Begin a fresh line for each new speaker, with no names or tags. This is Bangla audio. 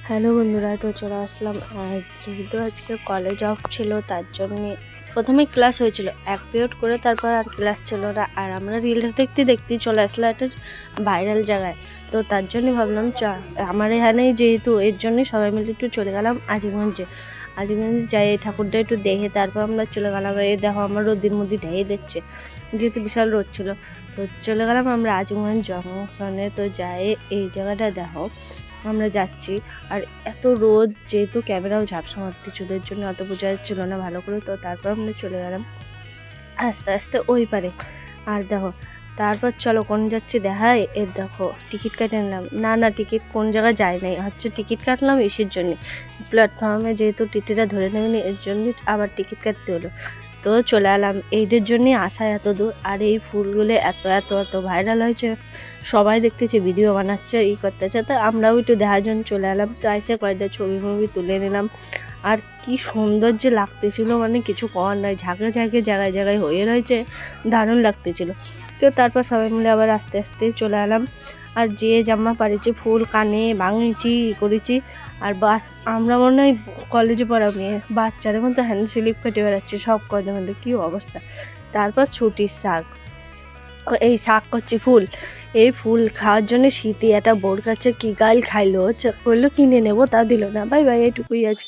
হ্যালো বন্ধুরা, তো চলে আসলাম। আর যেহেতু আজকে কলেজ অফ ছিল তার জন্যে প্রথমে ক্লাস হয়েছিল, এক পিরিয়ড করে তারপর আর ক্লাস ছিল না। আর আমরা রিলস দেখতে দেখতেই চলে আসলো একটা ভাইরাল জায়গায়। তো তার জন্যই ভাবলাম আমার এখানেই যেহেতু, এর জন্যই সবাই মিলে একটু চলে গেলাম আজিমগঞ্জে। আজিমগঞ্জে যাই এই ঠাকুরটা একটু দেখে তারপর আমরা চলে গেলাম। এই দেখো আমার রোদের মধ্যে ঢেকে দেখছে, যেহেতু বিশাল রোদ ছিল। তো চলে গেলাম আমরা আজিমগঞ্জ জংশনে। তো যাই এই জায়গাটা দেখো, আমরা যাচ্ছি। আর এত রোদ, যেহেতু ক্যামেরাও ঝাপসা মারতেছিল, এর জন্য অত বোঝা যাচ্ছিল না ভালো করে। তো তারপর আমরা চলে গেলাম আস্তে আস্তে ওই পারে। আর দেখো তারপর চলো কোন যাচ্ছি দেখাই। এর দেখো টিকিট কেটে নিলাম। না টিকিট কোন জায়গায় যায় নাই, হচ্ছে টিকিট কাটলাম ইসের জন্যে, প্ল্যাটফর্মে যেহেতু টিটিটা ধরে নেবেনি, এর জন্যই আবার টিকিট কাটতে হলো। তো চলে এলাম, এইটার জন্যই আসা এত দূর। আর এই ফুলগুলো এত এত এত ভাইরাল হয়েছে, সবাই দেখতেছে, ভিডিও বানাচ্ছে, করতেছে। তো আমরাও একটু দেখার জন্য চলে এলাম। তো এসে কয়েকটা ছবি তুলে নিলাম। আর কি সুন্দর যে লাগতেছিল, মানে কিছু করার নয়, ঝাঁকে ঝাঁকে জায়গায় জায়গায় হয়ে রয়েছে, দারুণ লাগতেছিল। তো তারপর সবাই মিলে আবার আস্তে আস্তে চলে এলাম। আর যে জামা পাড়েছি ফুল কানে বাঙিয়েছি করেছি। আর আমরা মনে হয় কলেজে পড়া মেয়ে, বাচ্চাদের মতো হ্যান্ড স্লিপ কেটে বেড়াচ্ছে সব কলেজের মধ্যে, কী অবস্থা। তারপর ছুটির শাক, এই শাক করছি ফুল। এই ফুল খাওয়ার জন্য শীতে একটা বোর কাছে কি গাল খাইলো, করলো কিনে নেবো, তা দিল না। বাই বাই, এইটুকুই আজকে।